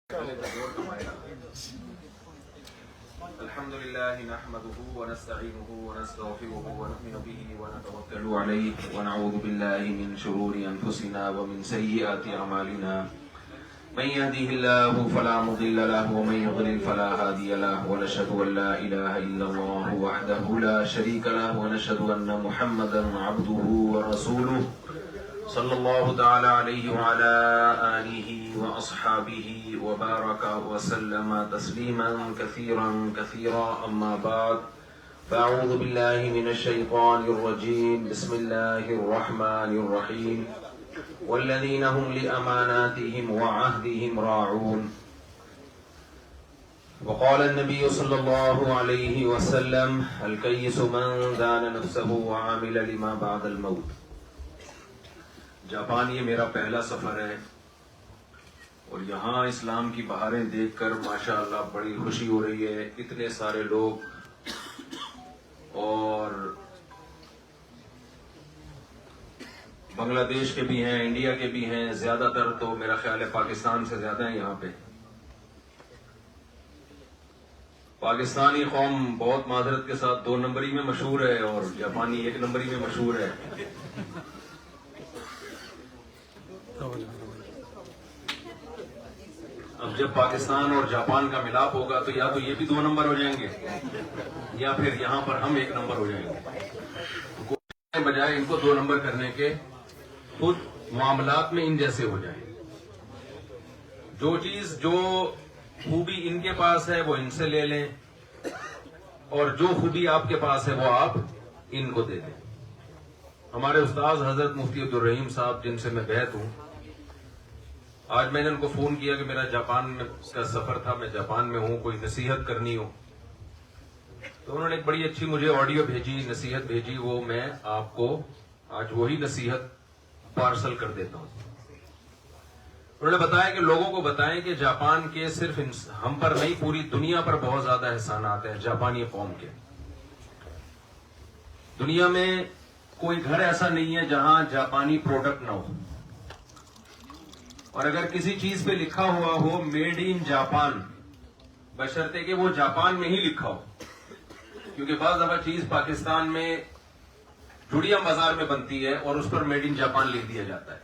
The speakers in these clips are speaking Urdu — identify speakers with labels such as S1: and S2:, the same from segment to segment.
S1: الحمد لله نحمده ونستعينه ونستغفره ونؤمن به ونتوكل عليه ونعوذ بالله من شرور أنفسنا ومن سيئات أعمالنا من يهده الله فلا مضل له ومن يضلل فلا هادي له ونشهد أن لا إله إلا الله وحده لا شريك له ونشهد أن محمدا عبده ورسوله صلی اللہ تعالی علیہ وعلى آلہ وأصحابہ وبارک وسلم تسلیما کثیرا کثیرا اما بعد فاعوذ باللہ من الشیطان الرجیم بسم اللہ الرحمن الرحیم والذین هم لأماناتهم وعهدهم راعون وقال النبی صلی اللہ علیہ وسلم الکیس من دان نفسه وعامل لما بعد الموت۔ جاپان یہ میرا پہلا سفر ہے اور یہاں اسلام کی بہاریں دیکھ کر ماشاءاللہ بڑی خوشی ہو رہی ہے۔ اتنے سارے لوگ اور بنگلہ دیش کے بھی ہیں، انڈیا کے بھی ہیں، زیادہ تر تو میرا خیال ہے پاکستان سے زیادہ ہیں یہاں پہ۔ پاکستانی قوم بہت معذرت کے ساتھ 2 نمبری میں مشہور ہے اور جاپانی 1 نمبری میں مشہور ہے۔ اب جب پاکستان اور جاپان کا ملاپ ہوگا تو یا تو یہ بھی 2 نمبر ہو جائیں گے یا پھر یہاں پر ہم 1 نمبر ہو جائیں گے، بجائے ان کو 2 نمبر کرنے کے خود معاملات میں ان جیسے ہو جائیں۔ جو چیز جو خوبی ان کے پاس ہے وہ ان سے لے لیں اور جو خوبی آپ کے پاس ہے وہ آپ ان کو دے دیں۔ ہمارے استاذ حضرت مفتی عبدالرحیم صاحب جن سے میں بیعت ہوں، آج میں نے ان کو فون کیا کہ میرا جاپان کا سفر تھا، میں جاپان میں ہوں، کوئی نصیحت کرنی ہو تو انہوں نے ایک بڑی اچھی مجھے آڈیو بھیجی، نصیحت بھیجی، وہ میں آپ کو آج وہی نصیحت پارسل کر دیتا ہوں۔ انہوں نے بتایا کہ لوگوں کو بتائیں کہ جاپان کے صرف ہم پر نہیں پوری دنیا پر بہت زیادہ احسانات ہیں جاپانی قوم کے۔ دنیا میں کوئی گھر ایسا نہیں ہے جہاں جاپانی پروڈکٹ نہ ہو، اور اگر کسی چیز پہ لکھا ہوا ہو میڈ ان جاپان، بشرطے کہ وہ جاپان میں ہی لکھا ہو، کیونکہ بعض دفعہ چیز پاکستان میں جوڑیاں بازار میں بنتی ہے اور اس پر میڈ ان جاپان لکھ دیا جاتا ہے،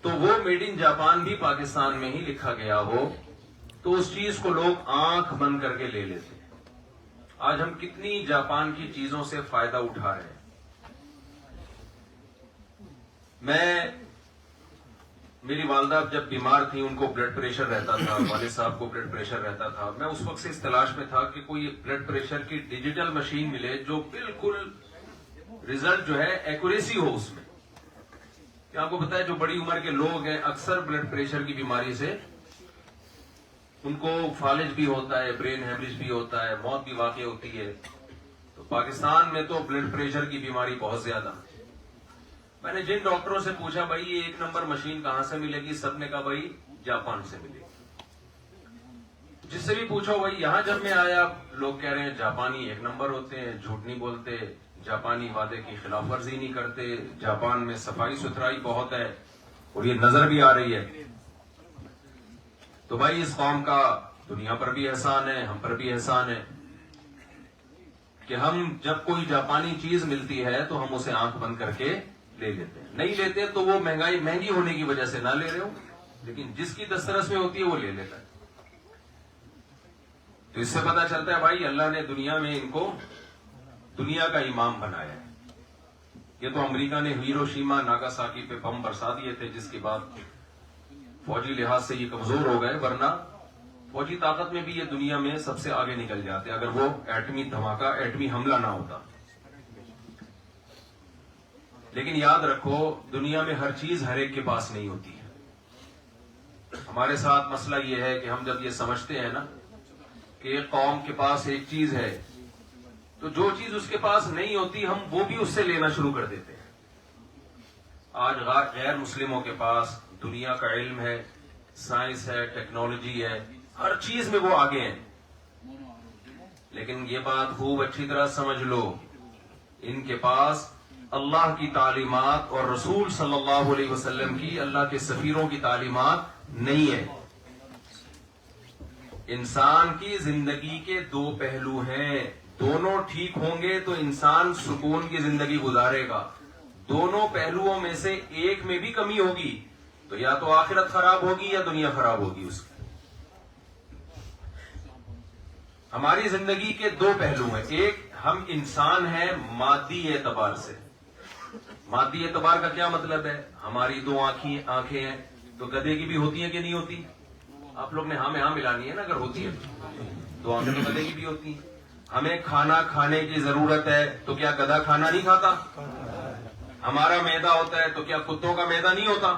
S1: تو وہ میڈ ان جاپان بھی پاکستان میں ہی لکھا گیا ہو تو اس چیز کو لوگ آنکھ بند کر کے لے لیتے ہیں۔ آج ہم کتنی جاپان کی چیزوں سے فائدہ اٹھا رہے ہیں۔ میری والدہ جب بیمار تھی، ان کو بلڈ پریشر رہتا تھا، والد صاحب کو بلڈ پریشر رہتا تھا، میں اس وقت سے اس تلاش میں تھا کہ کوئی بلڈ پریشر کی ڈیجیٹل مشین ملے جو بالکل رزلٹ جو ہے ایکوریسی ہو اس میں۔ کہ آپ کو پتا ہے جو بڑی عمر کے لوگ ہیں اکثر بلڈ پریشر کی بیماری سے ان کو فالج بھی ہوتا ہے، برین ہیمریج بھی ہوتا ہے، موت بھی واقع ہوتی ہے۔ تو پاکستان میں تو بلڈ پریشر کی بیماری بہت زیادہ۔ میں نے جن ڈاکٹروں سے پوچھا بھائی یہ 1 نمبر مشین کہاں سے ملے گی، سب نے کہا بھائی جاپان سے ملے گی۔ جس سے بھی پوچھو بھائی یہاں جب میں آیا لوگ کہہ رہے ہیں جاپانی 1 نمبر ہوتے ہیں، جھوٹ نہیں بولتے، جاپانی وعدے کی خلاف ورزی نہیں کرتے، جاپان میں صفائی ستھرائی بہت ہے اور یہ نظر بھی آ رہی ہے۔ تو بھائی اس قوم کا دنیا پر بھی احسان ہے، ہم پر بھی احسان ہے کہ ہم جب کوئی جاپانی چیز ملتی ہے تو ہم اسے آنکھ بند کر کے لے لیتے ہیں۔ نہیں لیتے تو وہ مہنگی ہونے کی وجہ سے نہ لے رہے ہو، لیکن جس کی دسترس میں ہوتی ہے وہ لے لیتا ہے۔ تو اس سے پتا چلتا ہے بھائی اللہ نے دنیا میں ان کو دنیا کا امام بنایا ہے۔ یہ تو امریکہ نے ہیروشیما ناگاساکی پہ بم برسا دیے تھے، جس کے بعد فوجی لحاظ سے یہ کمزور ہو گئے، ورنہ فوجی طاقت میں بھی یہ دنیا میں سب سے آگے نکل جاتے اگر وہ ایٹمی دھماکہ، ایٹمی حملہ نہ ہوتا۔ لیکن یاد رکھو دنیا میں ہر چیز ہر ایک کے پاس نہیں ہوتی ہے۔ ہمارے ساتھ مسئلہ یہ ہے کہ ہم جب یہ سمجھتے ہیں نا کہ ایک قوم کے پاس ایک چیز ہے تو جو چیز اس کے پاس نہیں ہوتی ہم وہ بھی اس سے لینا شروع کر دیتے ہیں۔ آج غیر مسلموں کے پاس دنیا کا علم ہے، سائنس ہے، ٹیکنالوجی ہے، ہر چیز میں وہ آگے ہیں، لیکن یہ بات خوب اچھی طرح سمجھ لو ان کے پاس اللہ کی تعلیمات اور رسول صلی اللہ علیہ وسلم کی، اللہ کے سفیروں کی تعلیمات نہیں ہے. انسان کی زندگی کے دو پہلو ہیں, دونوں ٹھیک ہوں گے تو انسان سکون کی زندگی گزارے گا. دونوں پہلوؤں میں سے ایک میں بھی کمی ہوگی تو یا تو آخرت خراب ہوگی یا دنیا خراب ہوگی اس کی. ہماری زندگی کے دو پہلو ہیں, ایک ہم انسان ہیں مادی اعتبار سے. مادی اعتبار کا کیا مطلب ہے؟ ہماری دو آنکھیں ہیں تو گدھے کی بھی ہوتی ہیں کہ نہیں ہوتی؟ آپ لوگ نے ہاں میں ہاں ملانی ہے نا, اگر ہوتی ہے دو آنکھیں تو گدھے کی بھی ہوتی ہیں. ہمیں کھانا کھانے کی ضرورت ہے تو کیا گدھا کھانا نہیں کھاتا؟ ہمارا معدہ ہوتا ہے تو کیا کتوں کا معدہ نہیں ہوتا؟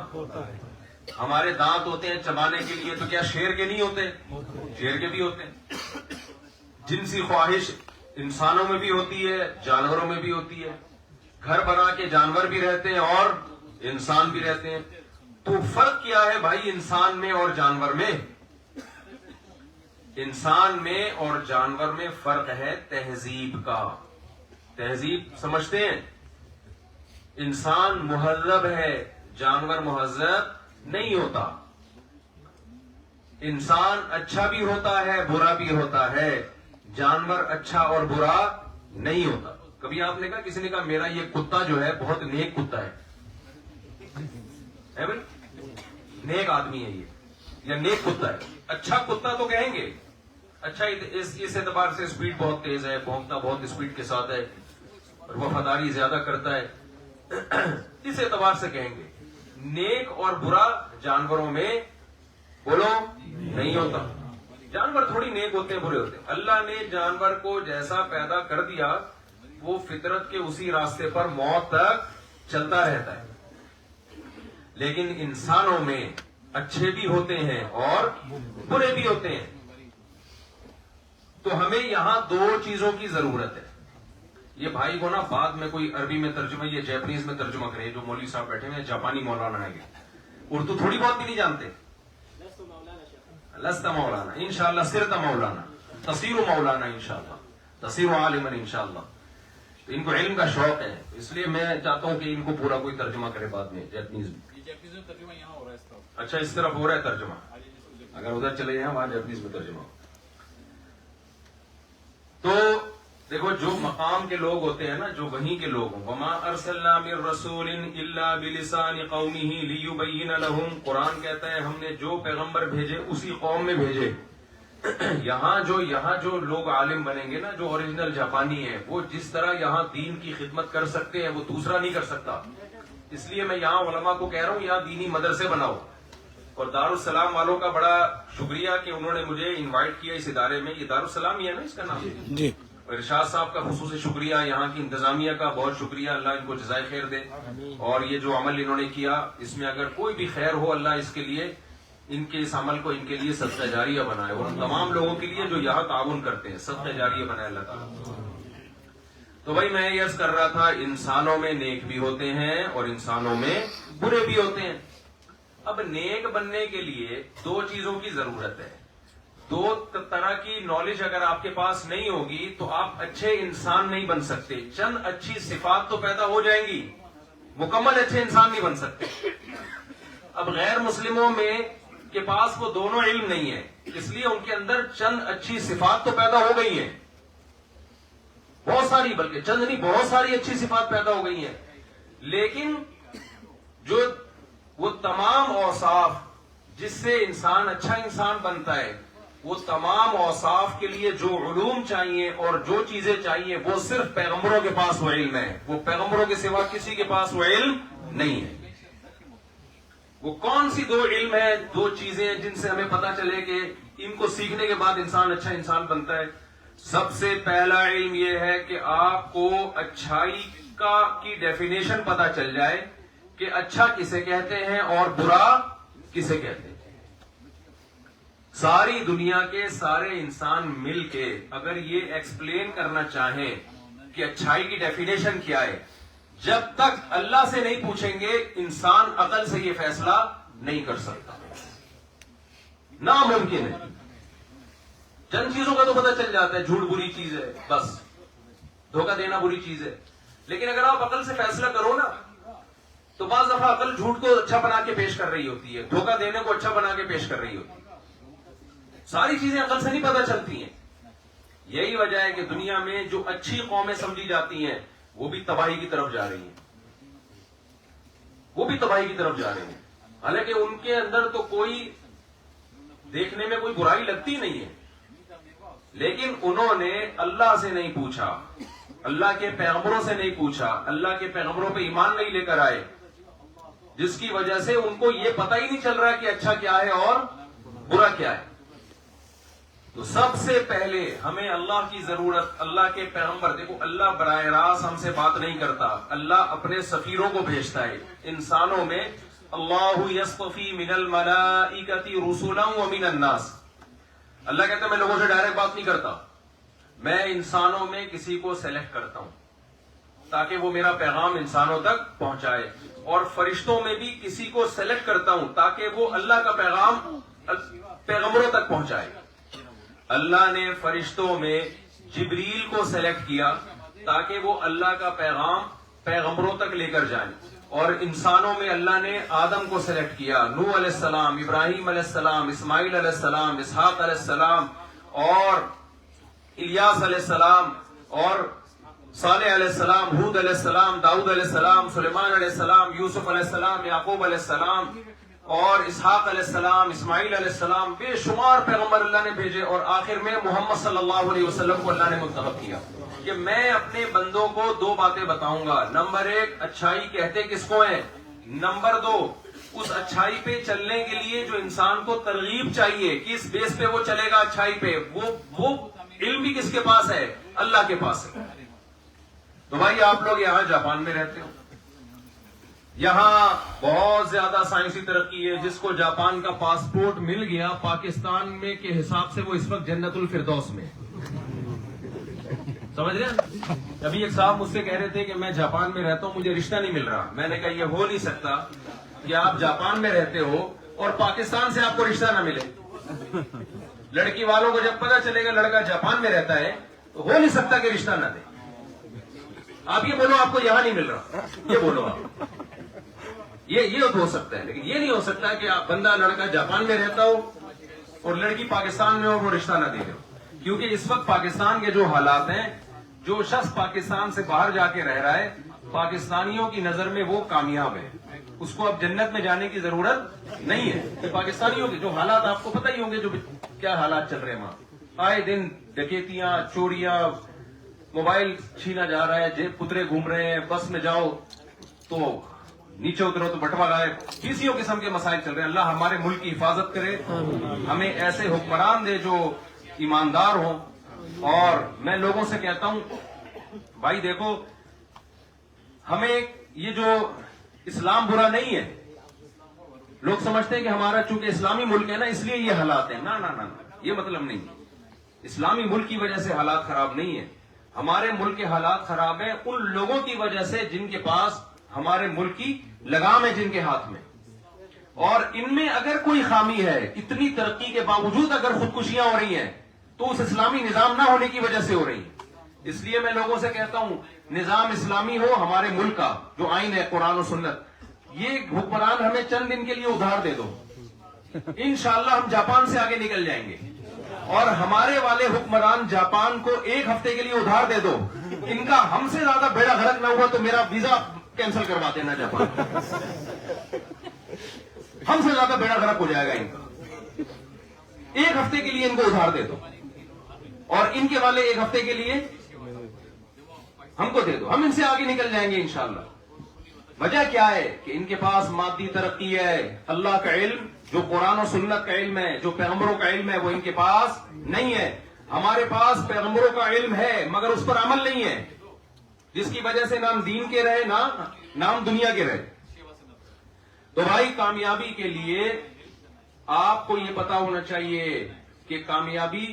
S1: ہمارے دانت ہوتے ہیں چبانے کے لیے تو کیا شیر کے نہیں ہوتے؟ شیر کے بھی ہوتے ہیں. جنسی خواہش انسانوں میں بھی ہوتی ہے, جانوروں میں بھی ہوتی ہے. گھر بنا کے جانور بھی رہتے ہیں اور انسان بھی رہتے ہیں. تو فرق کیا ہے بھائی انسان میں اور جانور میں؟ انسان میں اور جانور میں فرق ہے تہذیب کا. تہذیب سمجھتے ہیں؟ انسان مہذب ہے, جانور مہذب نہیں ہوتا. انسان اچھا بھی ہوتا ہے برا بھی ہوتا ہے, جانور اچھا اور برا نہیں ہوتا. کبھی آپ نے کہا, کسی نے کہا میرا یہ کتا جو ہے بہت نیک کتا ہے بھائی, نیک آدمی ہے یہ, یا نیک کتا ہے. اچھا کتا تو کہیں گے, اچھا اس اعتبار سے اسپیڈ بہت تیز ہے, بھونکتا بہت اسپیڈ کے ساتھ ہے, اور وفاداری زیادہ کرتا ہے, اس اعتبار سے کہیں گے. نیک اور برا جانوروں میں بولو نہیں ہوتا. جانور تھوڑی نیک ہوتے ہیں برے ہوتے ہیں. اللہ نے جانور کو جیسا پیدا کر دیا وہ فطرت کے اسی راستے پر موت تک چلتا رہتا ہے. لیکن انسانوں میں اچھے بھی ہوتے ہیں اور برے بھی ہوتے ہیں. تو ہمیں یہاں دو چیزوں کی ضرورت ہے. یہ بھائی کو نا بعد میں کوئی عربی میں ترجمہ, یہ جیپنیز میں ترجمہ کرے. جو مولوی صاحب بیٹھے ہیں جاپانی مولانا ہے, اردو تھوڑی بہت بھی نہیں جانتے. لست مولانا انشاءاللہ, صرت مولانا, تصیر مولانا انشاءاللہ, تصیر عالما انشاءاللہ. تو ان کو علم کا شوق ہے, اس لیے میں چاہتا ہوں کہ ان کو پورا کوئی ترجمہ کرے بعد میں جیپنیز میں.
S2: ترجمہ یہاں ہو رہا ہے اس طرف.
S1: اچھا اس طرف ہو رہا ہے ترجمہ, اگر ادھر چلے جائیں وہاں جیپنیز میں ترجمہ ہو. تو دیکھو جو مقام کے لوگ ہوتے ہیں نا, جو وہیں کے لوگ ہوں, وما ارسلنا من رسول الا بلسان قومه ليبين لهم, قرآن کہتا ہے ہم نے جو پیغمبر بھیجے اسی قوم میں بھیجے. یہاں جو لوگ عالم بنیں گے نا, جو اوریجنل جاپانی ہیں, وہ جس طرح یہاں دین کی خدمت کر سکتے ہیں وہ دوسرا نہیں کر سکتا. اس لیے میں یہاں علماء کو کہہ رہا ہوں یہاں دینی مدرسے بناؤ. اور دارالسلام والوں کا بڑا شکریہ کہ انہوں نے مجھے انوائٹ کیا اس ادارے میں. یہ دارالسلام ہی ہے نا اس کا نام؟
S2: جی.
S1: ارشاد صاحب کا خصوصی شکریہ, یہاں کی انتظامیہ کا بہت شکریہ, اللہ ان کو جزائے خیر دے. اور یہ جو عمل انہوں نے کیا اس میں اگر کوئی بھی خیر ہو اللہ اس کے لیے, ان کے اس عمل کو ان کے لیے صدقہ جاریہ بنائے, اور تمام لوگوں کے لیے جو یہاں تعاون کرتے ہیں صدقہ جاریہ بنائے اللہ تعالیٰ. تو بھائی میں یہ عرض کر رہا تھا انسانوں میں نیک بھی ہوتے ہیں اور انسانوں میں برے بھی ہوتے ہیں. اب نیک بننے کے لیے دو چیزوں کی ضرورت ہے. دو طرح کی نالج اگر آپ کے پاس نہیں ہوگی تو آپ اچھے انسان نہیں بن سکتے. چند اچھی صفات تو پیدا ہو جائیں گی, مکمل اچھے انسان نہیں بن سکتے. اب غیر مسلموں میں کے پاس وہ دونوں علم نہیں ہے, اس لیے ان کے اندر چند اچھی صفات تو پیدا ہو گئی ہیں, بہت ساری, بلکہ چند نہیں بہت ساری اچھی صفات پیدا ہو گئی ہیں. لیکن جو وہ تمام اوصاف جس سے انسان اچھا انسان بنتا ہے, وہ تمام اوصاف کے لیے جو علوم چاہیے اور جو چیزیں چاہیے وہ صرف پیغمبروں کے پاس وہ علم ہے. وہ پیغمبروں کے سوا کسی کے پاس وہ علم نہیں ہے. وہ کون سی دو علم ہے, دو چیزیں جن سے ہمیں پتا چلے کہ ان کو سیکھنے کے بعد انسان اچھا انسان بنتا ہے. سب سے پہلا علم یہ ہے کہ آپ کو اچھائی کی ڈیفینیشن پتا چل جائے کہ اچھا کسے کہتے ہیں اور برا کسے کہتے ہیں. ساری دنیا کے سارے انسان مل کے اگر یہ ایکسپلین کرنا چاہیں کہ اچھائی کی ڈیفینیشن کیا ہے, جب تک اللہ سے نہیں پوچھیں گے انسان عقل سے یہ فیصلہ نہیں کر سکتا, ناممکن ہے. چند چیزوں کا تو پتہ چل جاتا ہے, جھوٹ بری چیز ہے, بس دھوکہ دینا بری چیز ہے. لیکن اگر آپ عقل سے فیصلہ کرو نا تو بعض دفعہ عقل جھوٹ کو اچھا بنا کے پیش کر رہی ہوتی ہے, دھوکہ دینے کو اچھا بنا کے پیش کر رہی ہوتی ہے. ساری چیزیں عقل سے نہیں پتہ چلتی ہیں. یہی وجہ ہے کہ دنیا میں جو اچھی قومیں سمجھی جاتی ہیں وہ بھی تباہی کی طرف جا رہی ہیں, وہ بھی تباہی کی طرف جا رہی ہیں. حالانکہ ان کے اندر تو کوئی دیکھنے میں کوئی برائی لگتی نہیں ہے, لیکن انہوں نے اللہ سے نہیں پوچھا, اللہ کے پیغمبروں سے نہیں پوچھا, اللہ کے پیغمبروں پہ ایمان نہیں لے کر آئے, جس کی وجہ سے ان کو یہ پتہ ہی نہیں چل رہا کہ اچھا کیا ہے اور برا کیا ہے. تو سب سے پہلے ہمیں اللہ کی ضرورت, اللہ کے پیغمبر. دیکھو اللہ براہ راست ہم سے بات نہیں کرتا, اللہ اپنے سفیروں کو بھیجتا ہے انسانوں میں. اللہ یصطفی من الملائکۃ رسلا ومن الناس. اللہ کہتا ہے میں لوگوں سے ڈائریکٹ بات نہیں کرتا, میں انسانوں میں کسی کو سلیکٹ کرتا ہوں تاکہ وہ میرا پیغام انسانوں تک پہنچائے, اور فرشتوں میں بھی کسی کو سلیکٹ کرتا ہوں تاکہ وہ اللہ کا پیغام پیغمبروں تک پہنچائے. اللہ نے فرشتوں میں جبریل کو سلیکٹ کیا تاکہ وہ اللہ کا پیغام پیغمبروں تک لے کر جائیں, اور انسانوں میں اللہ نے آدم کو سلیکٹ کیا, نوح علیہ السلام, ابراہیم علیہ السلام, اسماعیل علیہ السلام, اسحاق علیہ السلام, اور الیاس علیہ السلام, اور صالح علیہ السلام, ہود علیہ السلام, داؤد علیہ السلام, سلیمان علیہ السلام, یوسف علیہ السلام, یعقوب علیہ السلام, اور اسحاق علیہ السلام, اسماعیل علیہ السلام. بے شمار پیغمبر اللہ نے بھیجے, اور آخر میں محمد صلی اللہ علیہ وسلم کو اللہ نے منتخب کیا کہ میں اپنے بندوں کو دو باتیں بتاؤں گا. نمبر ایک, اچھائی کہتے کس کو ہیں. نمبر دو, اس اچھائی پہ چلنے کے لیے جو انسان کو ترغیب چاہیے, کس بیس پہ وہ چلے گا اچھائی پہ, وہ علم بھی کس کے پاس ہے, اللہ کے پاس ہے. تو بھائی آپ لوگ یہاں جاپان میں رہتے ہو, یہاں بہت زیادہ سائنسی ترقی ہے. جس کو جاپان کا پاسپورٹ مل گیا پاکستان میں کے حساب سے وہ اس وقت جنت الفردوس میں, سمجھ رہے ہیں. ابھی ایک صاحب مجھ سے کہہ رہے تھے کہ میں جاپان میں رہتا ہوں, مجھے رشتہ نہیں مل رہا. میں نے کہا یہ ہو نہیں سکتا کہ آپ جاپان میں رہتے ہو اور پاکستان سے آپ کو رشتہ نہ ملے. لڑکی والوں کو جب پتا چلے گا لڑکا جاپان میں رہتا ہے تو ہو نہیں سکتا کہ رشتہ نہ دے. آپ یہ بولو آپ کو یہاں نہیں مل رہا, یہ بولو آپ, یہ ہو سکتا ہے, لیکن یہ نہیں ہو سکتا کہ آپ بندہ لڑکا جاپان میں رہتا ہو اور لڑکی پاکستان میں ہو وہ رشتہ نہ دے دو. کیونکہ اس وقت پاکستان کے جو حالات ہیں, جو شخص پاکستان سے باہر جا کے رہ رہا ہے پاکستانیوں کی نظر میں وہ کامیاب ہے, اس کو اب جنت میں جانے کی ضرورت نہیں ہے. کہ پاکستانیوں کے جو حالات آپ کو پتہ ہی ہوں گے, جو کیا حالات چل رہے ہیں وہاں, آئے دن ڈکیتیاں, چوریاں, موبائل چھینا جا رہا ہے, جیب پترے گھوم رہے ہیں, بس میں جاؤ تو نیچے اترو تو بٹوا غائب, کسیوں قسم کے مسائل چل رہے ہیں. اللہ ہمارے ملک کی حفاظت کرے, ہمیں ایسے حکمران دے جو ایماندار ہوں. اور میں لوگوں سے کہتا ہوں بھائی دیکھو, ہمیں یہ جو اسلام برا نہیں ہے, لوگ سمجھتے ہیں کہ ہمارا چونکہ اسلامی ملک ہے نا اس لیے یہ حالات ہیں. نہ, یہ مطلب نہیں. اسلامی ملک کی وجہ سے حالات خراب نہیں ہیں, ہمارے ملک کے حالات خراب ہیں ان لوگوں کی وجہ سے جن کے پاس ہمارے ملک کی لگام ہے, جن کے ہاتھ میں. اور ان میں اگر کوئی خامی ہے, اتنی ترقی کے باوجود اگر خودکشیاں ہو رہی ہیں تو اس اسلامی نظام نہ ہونے کی وجہ سے ہو رہی ہیں. اس لیے میں لوگوں سے کہتا ہوں نظام اسلامی ہو ہمارے ملک کا, جو آئین ہے قرآن و سنت, یہ حکمران ہمیں چند دن کے لیے ادھار دے دو, انشاءاللہ ہم جاپان سے آگے نکل جائیں گے. اور ہمارے والے حکمران جاپان کو ایک ہفتے کے لیے ادھار دے دو, ان کا ہم سے زیادہ بیڑا غرق نہ ہوا تو میرا ویزا کینسل کروا دینا جاپان. ہم سے زیادہ بیڑا غرق ہو جائے گا ان کا. ایک ہفتے کے لیے ان کو ادھار دے دو, اور ان کے والے ایک ہفتے کے لیے ہم کو دے دو, ہم ان سے آگے نکل جائیں گے انشاءاللہ. وجہ کیا ہے کہ ان کے پاس مادی ترقی ہے, اللہ کا علم جو قرآن و سنت کا علم ہے, جو پیغمبروں کا علم ہے, وہ ان کے پاس نہیں ہے. ہمارے پاس پیغمبروں کا علم ہے مگر اس پر عمل نہیں ہے, جس کی وجہ سے نام دین کے رہے نام دنیا کے رہے. تو بھائی کامیابی کے لیے آپ کو یہ پتا ہونا چاہیے کہ کامیابی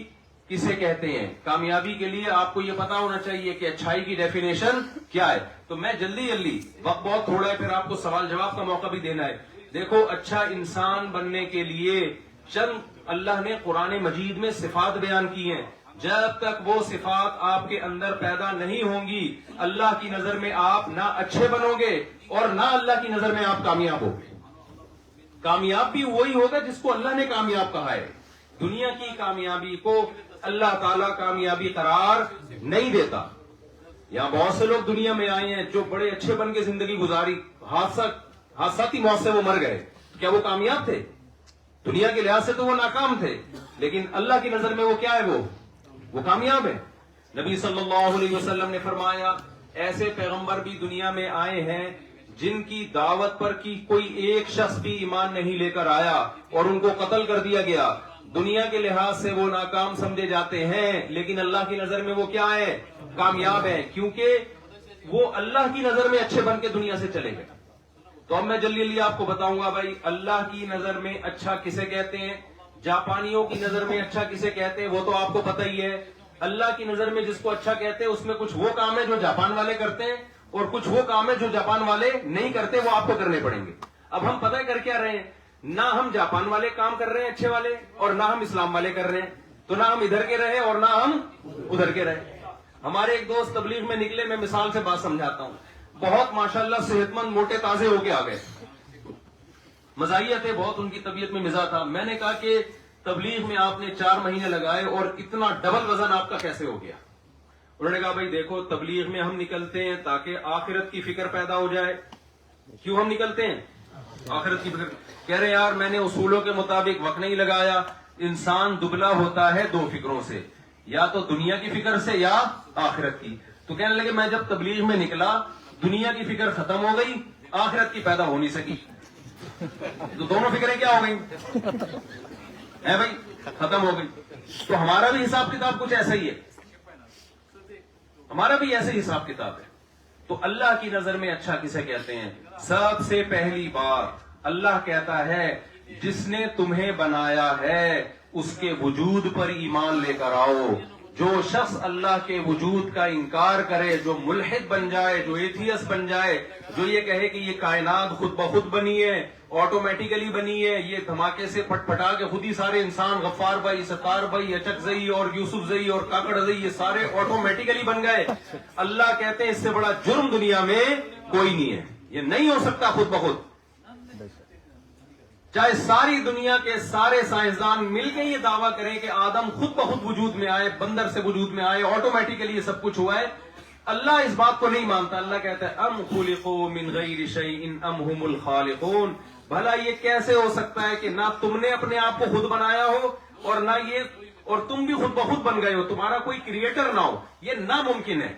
S1: کسے کہتے ہیں. کامیابی کے لیے آپ کو یہ پتا ہونا چاہیے کہ اچھائی کی ڈیفینیشن کیا ہے. تو میں جلدی وقت بہت تھوڑا ہے, پھر آپ کو سوال جواب کا موقع بھی دینا ہے. دیکھو اچھا انسان بننے کے لیے چند اللہ نے قرآن مجید میں صفات بیان کی ہیں,
S3: جب تک وہ صفات آپ کے اندر پیدا نہیں ہوں گی اللہ کی نظر میں آپ نہ اچھے بنو گے اور نہ اللہ کی نظر میں آپ کامیاب ہوگے. کامیاب بھی وہی ہوگا جس کو اللہ نے کامیاب کہا ہے. دنیا کی کامیابی کو اللہ تعالیٰ کامیابی قرار نہیں دیتا. یہاں بہت سے لوگ دنیا میں آئے ہیں جو بڑے اچھے بن کے زندگی گزاری, حادثاتی موت سے وہ مر گئے. کیا وہ کامیاب تھے؟ دنیا کے لحاظ سے تو وہ ناکام تھے, لیکن اللہ کی نظر میں وہ کیا ہے؟ وہ کامیاب ہے. نبی صلی اللہ علیہ وسلم نے فرمایا ایسے پیغمبر بھی دنیا میں آئے ہیں جن کی دعوت پر کی کوئی ایک شخص بھی ایمان نہیں لے کر آیا اور ان کو قتل کر دیا گیا. دنیا کے لحاظ سے وہ ناکام سمجھے جاتے ہیں, لیکن اللہ کی نظر میں وہ کیا ہے؟ کامیاب ہے, کیونکہ وہ اللہ کی نظر میں اچھے بن کے دنیا سے چلے گئے. تو اب میں جلدی آپ کو بتاؤں گا بھائی اللہ کی نظر میں اچھا کسے کہتے ہیں, جاپانیوں کی نظر میں اچھا کسے کہتے ہیں وہ تو آپ کو پتہ ہی ہے. اللہ کی نظر میں جس کو اچھا کہتے ہیں اس میں کچھ وہ کام ہے جو جاپان والے کرتے ہیں اور کچھ وہ کام ہے جو جاپان والے نہیں کرتے, وہ آپ کو کرنے پڑیں گے. اب ہم پتہ کر کیا رہے ہیں, نہ ہم جاپان والے کام کر رہے ہیں اچھے والے اور نہ ہم اسلام والے کر رہے ہیں. تو نہ ہم ادھر کے رہے اور نہ ہم ادھر کے رہے. ہمارے ایک دوست تبلیغ میں نکلے, میں مثال سے بات سمجھاتا ہوں, بہت ماشاءاللہ صحت مند موٹے تازے ہو کے آ گئے, مزاحیہ تھے بہت, ان کی طبیعت میں مزاح تھا. میں نے کہا کہ تبلیغ میں آپ نے 4 مہینے لگائے اور اتنا ڈبل وزن آپ کا کیسے ہو گیا؟ انہوں نے کہا بھائی دیکھو تبلیغ میں ہم نکلتے ہیں تاکہ آخرت کی فکر پیدا ہو جائے. کیوں ہم نکلتے ہیں؟ آخرت کی فکر. کہہ رہے یار میں نے اصولوں کے مطابق وقت نہیں لگایا. انسان دبلا ہوتا ہے 2 فکروں سے, یا تو دنیا کی فکر سے یا آخرت کی. تو کہنے لگے میں جب تبلیغ میں نکلا دنیا کی فکر ختم ہو گئی, آخرت کی پیدا ہو نہیں سکی. تو دونوں فکریں کیا ہو گئی ہے بھائی؟ ختم ہو گئی. تو ہمارا بھی حساب کتاب کچھ ایسا ہی ہے, ہمارا بھی ایسے حساب کتاب ہے. تو اللہ کی نظر میں اچھا کسے کہتے ہیں؟ سب سے پہلی بات اللہ کہتا ہے جس نے تمہیں بنایا ہے اس کے وجود پر ایمان لے کر آؤ. جو شخص اللہ کے وجود کا انکار کرے, جو ملحد بن جائے, جو ایتھیس بن جائے, جو یہ کہے کہ یہ کائنات خود بخود بنی ہے, آٹومیٹیکلی بنی ہے, یہ دھماکے سے پٹ پٹا کے خود ہی سارے انسان غفار بھائی, ستار بھائی, اچک زئی اور یوسف زئی اور کاکڑ زئی یہ سارے آٹومیٹیکلی بن گئے, اللہ کہتے ہیں اس سے بڑا جرم دنیا میں کوئی نہیں ہے. یہ نہیں ہو سکتا خود بخود. چاہے ساری دنیا کے سارے سائنسدان مل کے یہ دعویٰ کریں کہ آدم خود بخود وجود میں آئے, بندر سے وجود میں آئے, آٹومیٹیکلی یہ سب کچھ ہوا ہے, اللہ اس بات کو نہیں مانتا. اللہ کہتا ہے ام خلقوا من غیر شیء ام هم الخالقون. بھلا یہ کیسے ہو سکتا ہے کہ نہ تم نے اپنے آپ کو خود بنایا ہو اور نہ یہ اور تم بھی خود بخود بن گئے ہو, تمہارا کوئی کریٹر نہ ہو. یہ ناممکن ہے.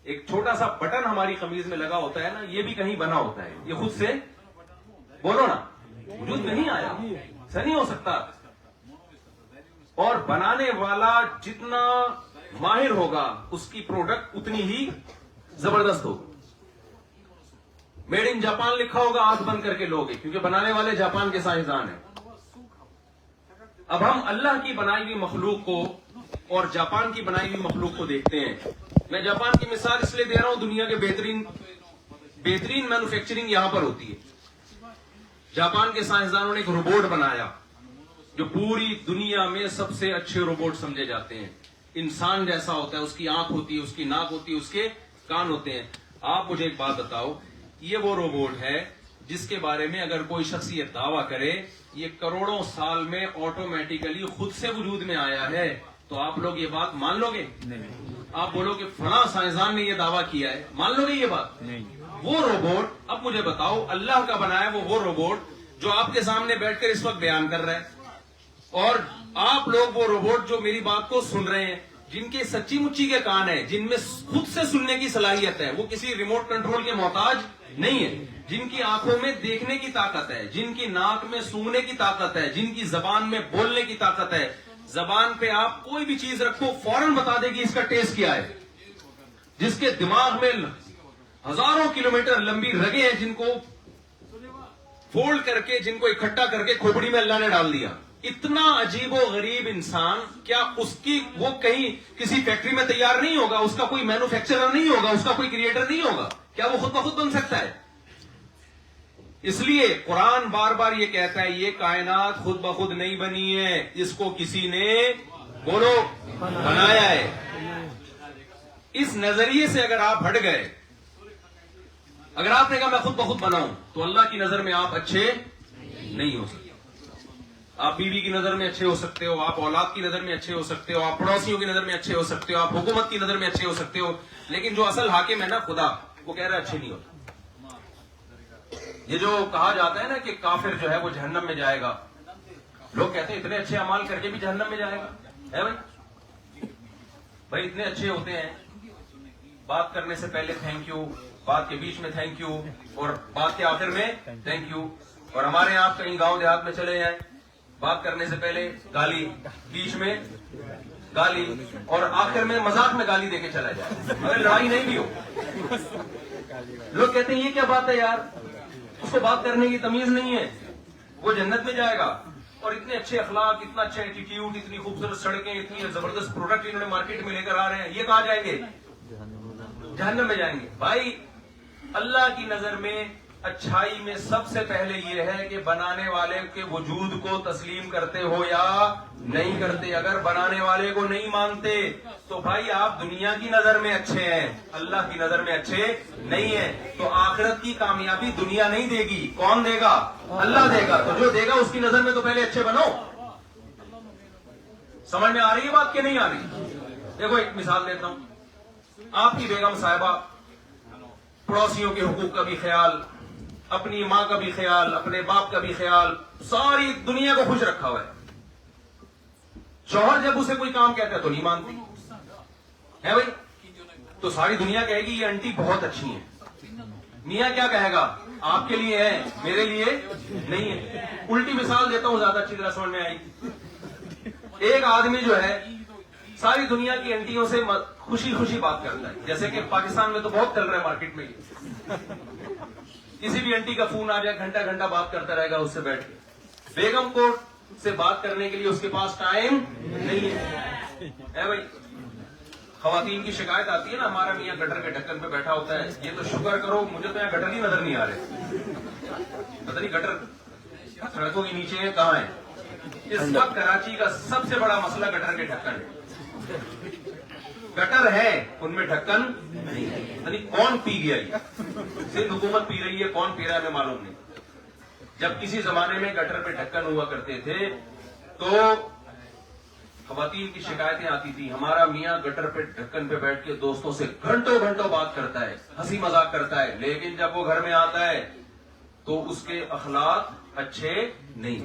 S3: ایک چھوٹا سا بٹن ہماری قمیض میں لگا ہوتا ہے نا, یہ بھی کہیں بنا ہوتا ہے, یہ خود سے بولو نا وجود نہیں آیا, ایسا نہیں ہو سکتا. اور بنانے والا جتنا ماہر ہوگا اس کی پروڈکٹ اتنی ہی زبردست ہوگی. میڈ ان جاپان لکھا ہوگا, آنکھ بند کر کے لوگے, کیونکہ بنانے والے جاپان کے سائنسدان ہیں. اب ہم اللہ کی بنائی ہوئی مخلوق کو اور جاپان کی بنائی ہوئی مخلوق کو دیکھتے ہیں. میں جاپان کی مثال اس لیے دے رہا ہوں, دنیا کے بہترین مینوفیکچرنگ یہاں پر ہوتی ہے. جاپان کے سائنسدانوں نے ایک روبوٹ بنایا جو پوری دنیا میں سب سے اچھے روبوٹ سمجھے جاتے ہیں. انسان جیسا ہوتا ہے, اس کی آنکھ ہوتی ہے, اس کی ناک ہوتی ہے, اس کے کان ہوتے ہیں. آپ مجھے ایک بات بتاؤ, یہ وہ روبوٹ ہے جس کے بارے میں اگر کوئی شخص یہ دعویٰ کرے یہ کروڑوں سال میں آٹومیٹیکلی خود سے وجود میں آیا ہے, تو آپ لوگ یہ بات مان لو گے؟ آپ بولو کہ فلاں سائنسدان نے یہ دعویٰ کیا ہے, مان لو گے یہ بات؟ وہ روبوٹ, اب مجھے بتاؤ اللہ کا بنایا وہ روبوٹ جو آپ کے سامنے بیٹھ کر اس وقت بیان کر رہا ہے, اور آپ لوگ وہ روبوٹ جو میری بات کو سن رہے ہیں, جن کے سچی مچی کے کان ہیں, جن میں خود سے سننے کی صلاحیت ہے, وہ کسی ریموٹ کنٹرول کے محتاج نہیں ہے, جن کی آنکھوں میں دیکھنے کی طاقت ہے, جن کی ناک میں سونگنے کی طاقت ہے, جن کی زبان میں بولنے کی طاقت ہے. زبان پہ آپ کوئی بھی چیز رکھو فوراً بتا دے گی اس کا ٹیسٹ کیا ہے. جس کے دماغ میں ہزاروں کلومیٹر لمبی رگیں ہیں جن کو فولڈ کر کے, جن کو اکٹھا کر کے کھوپڑی میں اللہ نے ڈال دیا. اتنا عجیب و غریب انسان, کیا اس کی وہ کہیں کسی فیکٹری میں تیار نہیں ہوگا, اس کا کوئی مینوفیکچرر نہیں ہوگا, اس کا کوئی کریٹر نہیں ہوگا, کیا وہ خود بخود بن سکتا ہے؟ اس لیے قرآن بار بار یہ کہتا ہے یہ کائنات خود بخود نہیں بنی ہے, اس کو کسی نے بولو بنایا ہے. اس نظریے سے اگر آپ ہٹ گئے, اگر آپ نے کہا میں خود بخود بناؤں, تو اللہ کی نظر میں آپ اچھے نہیں ہو سکتے. آپ بیوی کی نظر میں اچھے ہو سکتے ہو, آپ اولاد کی نظر میں اچھے ہو سکتے ہو, آپ پڑوسیوں کی نظر میں اچھے ہو سکتے ہو, آپ حکومت کی نظر میں اچھے ہو سکتے ہو, لیکن جو اصل حاکم ہے نا خدا, وہ کہہ رہا ہے اچھے نہیں ہوتا. یہ جو کہا جاتا ہے نا کہ کافر جو ہے وہ جہنم میں جائے گا, لوگ کہتے ہیں اتنے اچھے اعمال کر کے بھی جہنم میں جائے گا. ہے بھائی اتنے اچھے ہوتے ہیں, بات کرنے سے پہلے تھینک یو, بات کے بیچ میں تھینک یو, اور بات کے آخر میں تھینک یو. اور ہمارے یہاں آپ کہیں گاؤں دیہات میں چلے جائیں, بات کرنے سے پہلے گالی, بیچ میں گالی, اور آخر میں مذاق میں گالی دے کے چلا جائے, مگر لڑائی نہیں بھی ہو. لوگ کہتے ہیں یہ کیا بات ہے یار, اس کو بات کرنے کی تمیز نہیں ہے, وہ جنت میں جائے گا. اور اتنے اچھے اخلاق, اتنا اچھا ایٹیٹیوڈ, اتنی خوبصورت سڑکیں, اتنی زبردست پروڈکٹ انہوں نے مارکیٹ میں لے کر آ رہے ہیں, یہ کہاں جائیں گے؟ جہنم میں جائیں گے. بھائی اللہ کی نظر میں اچھائی میں سب سے پہلے یہ ہے کہ بنانے والے کے وجود کو تسلیم کرتے ہو یا نہیں کرتے. اگر بنانے والے کو نہیں مانتے تو بھائی آپ دنیا کی نظر میں اچھے ہیں, اللہ کی نظر میں اچھے نہیں ہیں. تو آخرت کی کامیابی دنیا نہیں دے گی, کون دے گا؟ اللہ دے گا. تو جو دے گا اس کی نظر میں تو پہلے اچھے بنو. سمجھ میں آ رہی ہے بات کہ نہیں آ رہی؟ دیکھو ایک مثال دیتا ہوں. آپ کی بیگم صاحبہ پڑوسیوں کے حقوق کا بھی خیال, اپنی ماں کا بھی خیال, اپنے باپ کا بھی خیال, ساری دنیا کو خوش رکھا ہوا ہے. شوہر جب اسے کوئی کام کہتا ہے تو نہیں مانتی ہے بھائی, تو ساری دنیا کہے گی یہ انٹی بہت اچھی ہے. میاں کیا کہے گا؟ آپ کے لیے ہے, میرے لیے نہیں ہے. الٹی مثال دیتا ہوں, زیادہ اچھی طرح سمجھ میں آئی. ایک آدمی جو ہے ساری دنیا کی انٹیوں سے خوشی خوشی بات کرتا ہے, جیسے کہ پاکستان میں تو بہت چل رہا ہے مارکیٹ میں. کسی بھی انٹی کا فون آ جائے, گھنٹہ گھنٹہ بات کرتا رہے گا اس سے بیٹھ کے. بیگم کو سے بات کرنے کے لیے اس کے پاس ٹائم نہیں ہے بھائی. خواتین کی شکایت آتی ہے نا, ہمارا میاں گٹر کے ڈھکن پہ بیٹھا ہوتا ہے. یہ تو شکر کرو مجھے تو یہاں گٹر ہی نظر نہیں آ رہے, پتہ نہیں گٹر سڑکوں کے نیچے ہیں کہاں ہے. اس وقت کراچی کا سب سے بڑا مسئلہ گٹر کے ڈھکن ہے. گٹر ہے, ان میں ڈھکن نہیں. کون پی گیا, صرف حکومت پی رہی ہے, کون پی رہا ہے ہمیں معلوم نہیں. جب کسی زمانے میں گٹر پہ ڈھکن ہوا کرتے تھے تو خواتین کی شکایتیں آتی تھی, ہمارا میاں گٹر پہ ڈھکن پہ بیٹھ کے دوستوں سے گھنٹوں گھنٹوں بات کرتا ہے, ہنسی مذاق کرتا ہے, لیکن جب وہ گھر میں آتا ہے تو اس کے اخلاق اچھے نہیں.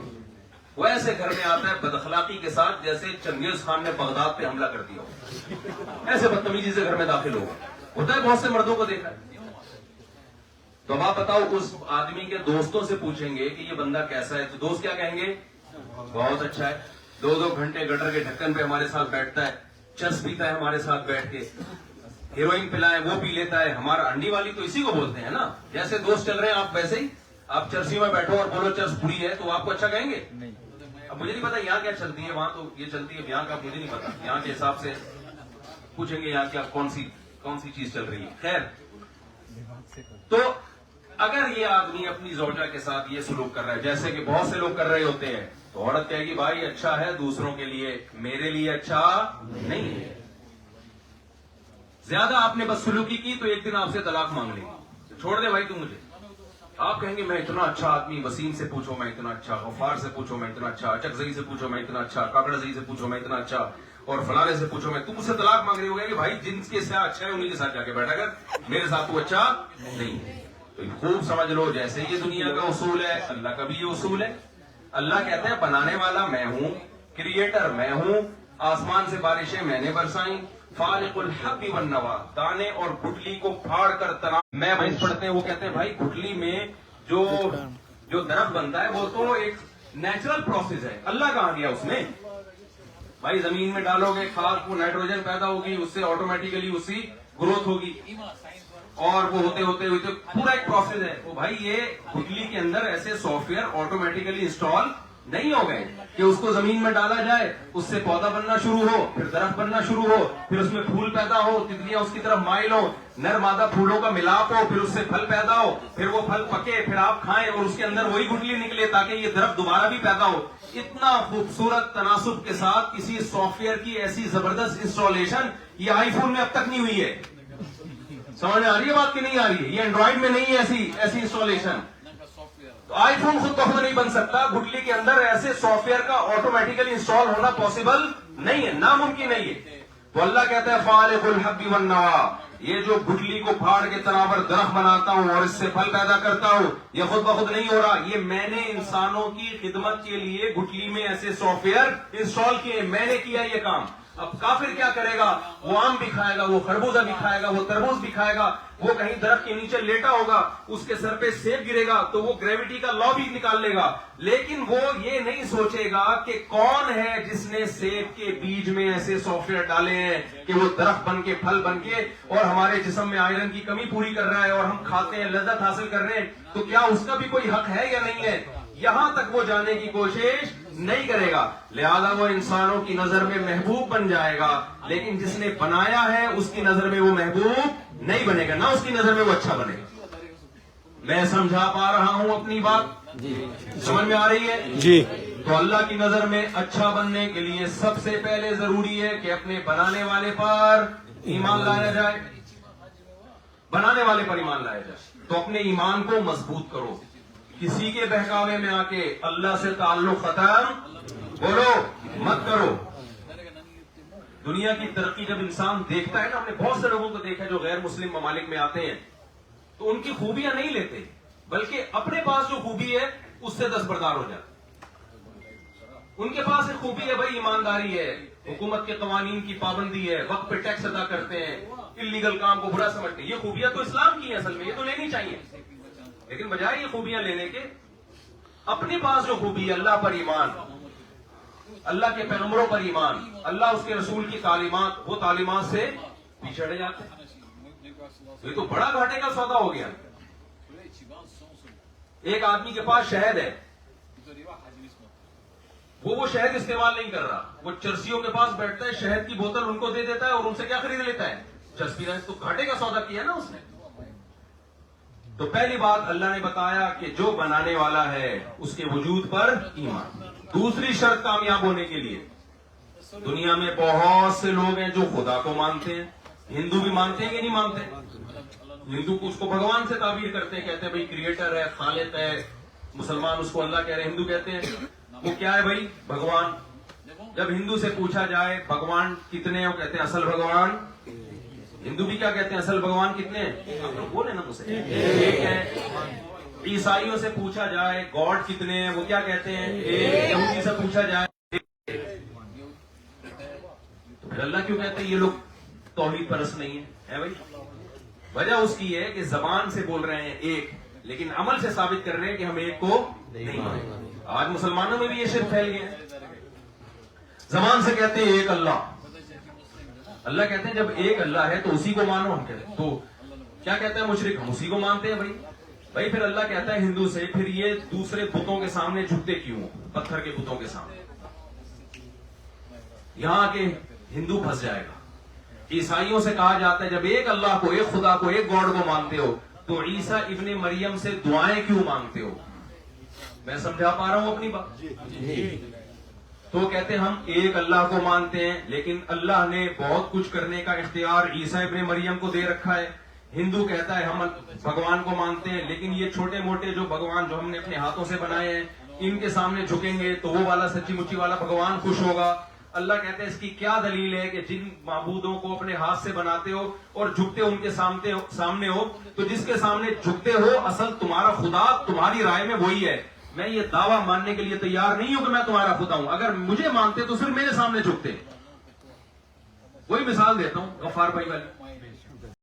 S3: وہ ایسے گھر میں آتا ہے بد اخلاقی کے ساتھ جیسے چنگیز خان نے بغداد پہ حملہ کر دیا ہو. ایسے بدتمیزی سے گھر میں داخل ہوتا ہے, بہت سے مردوں کو دیکھا ہے. تو آپ بتاؤ, اس آدمی کے دوستوں سے پوچھیں گے کہ یہ بندہ کیسا ہے, تو دوست کیا کہیں گے؟ بہت اچھا ہے, 2 گھنٹے گٹر کے ڈھکن پہ ہمارے ساتھ بیٹھتا ہے, چرس پیتا ہے ہمارے ساتھ بیٹھ کے, ہیروئن پلائے وہ پی لیتا ہے. ہمارا انڈی والی تو اسی کو بولتے ہیں نا. جیسے دوست چل رہے ہیں آپ ویسے ہی, آپ چرسی میں بیٹھو اور بولو چرس بری ہے تو آپ کو اچھا کہیں گے؟ اب مجھے نہیں پتا یہاں کیا چلتی ہے, وہاں تو یہ چلتی ہے, یہاں کا مجھے نہیں پتا. یہاں کے حساب سے پوچھیں گے یہاں کیا کون سی چیز چل رہی ہے. خیر, تو اگر یہ آدمی اپنی زوجہ کے ساتھ یہ سلوک کر رہا ہے جیسے کہ بہت سے لوگ کر رہے ہوتے ہیں, تو عورت کہے گی بھائی اچھا ہے دوسروں کے لیے, میرے لیے اچھا نہیں ہے. زیادہ آپ نے بدسلوکی کی تو ایک دن آپ سے طلاق مانگ لے گی, چھوڑ دے بھائی تو مجھے. آپ کہیں گے میں اتنا اچھا آدمی, وسیم سے پوچھو میں اتنا اچھا, غفار سے پوچھو میں اتنا اچھا, چکزئی سے پوچھو میں اتنا اچھا, کاکڑ زئی سے پوچھو میں اتنا اچھا, اور فلانے سے پوچھو میں. تم اس سے طلاق مانگ رہی ہوگا کہ بھائی جن کے ساتھ اچھا ہے انہیں کے ساتھ جا کے بیٹھا کر, میرے ساتھ تو اچھا نہیں. تو خوب سمجھ لو, جیسے یہ دنیا کا اصول ہے اللہ کا بھی یہ اصول ہے. اللہ کہتے ہیں بنانے والا میں ہوں, کریٹر میں ہوں, آسمان سے بارشیں میں نے برسائیں, فالق الحب والنوا, دانے اور گٹلی کو پھاڑ کر تنا. میں بھینس پڑھتے ہیں, وہ کہتے ہیں بھائی گٹلی میں جو درخت بنتا ہے وہ تو ایک نیچرل پروسیس ہے, اللہ کہاں گیا اس میں. بھائی زمین میں ڈالو گے کھاد کو نائٹروجن پیدا ہوگی, اس سے آٹومیٹیکلی اس کی گروتھ ہوگی, اور وہ ہوتے پورا ایک پروسیس ہے. وہ بھائی یہ گٹلی کے اندر ایسے سافٹ ویئر آٹومیٹیکلی انسٹال نہیں ہو گئے کہ اس کو زمین میں ڈالا جائے, اس سے پودا بننا شروع ہو, پھر درخت بننا شروع ہو, پھر اس میں پھول پیدا ہو, تتلیاں اس کی طرف مائل ہو, نر مادہ پھولوں کا ملاپ ہو, پھر اس سے پھل پیدا ہو, پھر وہ پھل پکے, پھر آپ کھائیں اور اس کے اندر وہی گٹلی نکلے تاکہ یہ درخت دوبارہ بھی پیدا ہو. اتنا خوبصورت تناسب کے ساتھ کسی سافٹ ویئر کی ایسی زبردست انسٹالیشن یہ آئی فون میں اب تک نہیں ہوئی ہے. سمجھ میں آ رہی ہے بات کہ نہیں آ رہی ہے؟ یہ اینڈرائڈ میں نہیں ہے ایسی انسٹالیشن. تو آئی فون خود بخود نہیں بن سکتا, گٹلی کے اندر ایسے سافٹ ویئر کا آٹومیٹیکلی انسٹال ہونا پاسبل نہیں ہے, ناممکن نہیں ہے. تو اللہ کہتا ہے فالق الحب والنوا, یہ جو گٹلی کو پھاڑ کے تناور درخت بناتا ہوں اور اس سے پھل پیدا کرتا ہوں, یہ خود بخود نہیں ہو رہا, یہ میں نے انسانوں کی خدمت کے لیے گٹلی میں ایسے سافٹ ویئر انسٹال کیے, میں نے کیا یہ کام. اب کافر کیا کرے گا؟ وہ آم بھی کھائے گا, وہ خربوزہ بھی کھائے گا, وہ تربوز بھی کھائے گا, وہ کہیں درخت کے نیچے لیٹا ہوگا, اس کے سر پہ سیب گرے گا تو وہ گریویٹی کا لا بھی نکال لے گا, لیکن وہ یہ نہیں سوچے گا کہ کون ہے جس نے سیب کے بیج میں ایسے سافٹ ویئر ڈالے ہیں کہ وہ درخت بن کے, پھل بن کے اور ہمارے جسم میں آئرن کی کمی پوری کر رہا ہے اور ہم کھاتے ہیں, لذت حاصل کر رہے ہیں. تو کیا اس کا بھی کوئی حق ہے یا نہیں ہے؟ یہاں تک وہ جانے کی کوشش نہیں کرے گا. لہذا وہ انسانوں کی نظر میں محبوب بن جائے گا, لیکن جس نے بنایا ہے اس کی نظر میں وہ محبوب نہیں بنے گا, نہ اس کی نظر میں وہ اچھا بنے گا. میں سمجھا پا رہا ہوں اپنی بات؟ سمجھ میں آ رہی ہے؟
S4: جی.
S3: تو اللہ کی نظر میں اچھا بننے کے لیے سب سے پہلے ضروری ہے کہ اپنے بنانے والے پر ایمان لایا جائے. بنانے والے پر ایمان لایا جائے. تو اپنے ایمان کو مضبوط کرو. کسی کے بہکاوے میں آ کے اللہ سے تعلق ختم بولو مت کرو. دنیا کی ترقی جب انسان دیکھتا ہے نا, ہم نے بہت سے لوگوں کو دیکھا جو غیر مسلم ممالک میں آتے ہیں تو ان کی خوبیاں نہیں لیتے, بلکہ اپنے پاس جو خوبی ہے اس سے دستبردار ہو جاتے. ان کے پاس ایک خوبی ہے بھائی, ایمانداری ہے, حکومت کے قوانین کی پابندی ہے, وقت پہ ٹیکس ادا کرتے ہیں, انلیگل کام کو برا سمجھتے ہیں. یہ خوبیاں تو اسلام کی ہیں اصل میں, یہ تو لینی چاہیے, لیکن بجائے یہ خوبیاں لینے کے اپنے پاس جو خوبی ہے اللہ پر ایمان, اللہ کے پیغمبروں پر ایمان, اللہ اس کے رسول کی تعلیمات, وہ تعلیمات سے پیچھے ہٹ جاتے ہیں. یہ تو بڑا گھاٹے کا سودا ہو گیا. ایک آدمی کے پاس شہد ہے, وہ شہد استعمال نہیں کر رہا, وہ چرسیوں کے پاس بیٹھتا ہے, شہد کی بوتل ان کو دے دیتا ہے اور ان سے کیا خرید لیتا ہے؟ چرسی. تو گھاٹے کا سودا کیا نا اس نے. تو پہلی بات اللہ نے بتایا کہ جو بنانے والا ہے اس کے وجود پر ایمان. دوسری شرط کامیاب ہونے کے لیے, دنیا میں بہت سے لوگ ہیں جو خدا کو مانتے ہیں, ہندو بھی مانتے ہیں کہ نہیں مانتے؟ ہندو کو اس کو بھگوان سے تعبیر کرتے ہیں, کہتے ہیں بھائی کریٹر ہے, خالق ہے. مسلمان اس کو اللہ کہہ رہے ہیں, ہندو کہتے ہیں وہ کیا ہے بھائی؟ بھگوان. جب ہندو سے پوچھا جائے بھگوان کتنے ہیں, وہ کہتے ہیں اصل بھگوان. ہندو بھی کیا کہتے ہیں, اصل بھگوان کتنے ہیں؟ آپ لوگ بولے نا مجھ سے, ایک ہے. عیسائیوں سے پوچھا جائے گاڈ کتنے ہیں, وہ کیا کہتے ہیں؟ ایک. یہودی سے پوچھا جائے, تو پھر اللہ کیوں کہتے ہیں یہ لوگ توحید پرست نہیں ہے بھائی؟ وجہ اس کی ہے کہ زبان سے بول رہے ہیں ایک, لیکن عمل سے ثابت کر رہے ہیں کہ ہم ایک کو نہیں مانیں. آج مسلمانوں میں بھی یہ شرک پھیل گیا ہے. زبان سے کہتے ہیں ایک اللہ, اللہ کہتے ہیں جب ایک اللہ ہے تو اسی کو مانو. ہم کہتے ہیں تو کیا کہتے ہیں مشرک, ہم اسی کو مانتے ہیں بھائی. پھر اللہ کہتا ہے ہندو سے, پھر یہ دوسرے بتوں کے سامنے جھکتے کیوں, پتھر کے بتوں کے سامنے. یہاں کے ہندو پھنس جائے گا. عیسائیوں سے کہا جاتا ہے جب ایک اللہ کو, ایک خدا کو, ایک گاڈ کو مانتے ہو تو عیسیٰ ابن مریم سے دعائیں کیوں مانگتے ہو؟ میں سمجھا پا رہا ہوں اپنی بات؟ تو کہتے ہیں ہم ایک اللہ کو مانتے ہیں, لیکن اللہ نے بہت کچھ کرنے کا اختیار عیسیٰ ابن مریم کو دے رکھا ہے. ہندو کہتا ہے ہم بھگوان کو مانتے ہیں, لیکن یہ چھوٹے موٹے جو بھگوان جو ہم نے اپنے ہاتھوں سے بنائے ہیں ان کے سامنے جھکیں گے تو وہ والا سچی مچی والا بھگوان خوش ہوگا. اللہ کہتے ہیں اس کی کیا دلیل ہے کہ جن معبودوں کو اپنے ہاتھ سے بناتے ہو اور جھکتے ان کے سامنے ہو, تو جس کے سامنے جھکتے ہو اصل تمہارا خدا تمہاری رائے میں وہی ہے. میں یہ دعویٰ ماننے کے لیے تیار نہیں ہوں کہ میں تمہارا خدا ہوں. اگر مجھے مانتے تو صرف میرے سامنے جھکتے. وہی مثال دیتا ہوں غفار بھائی والی.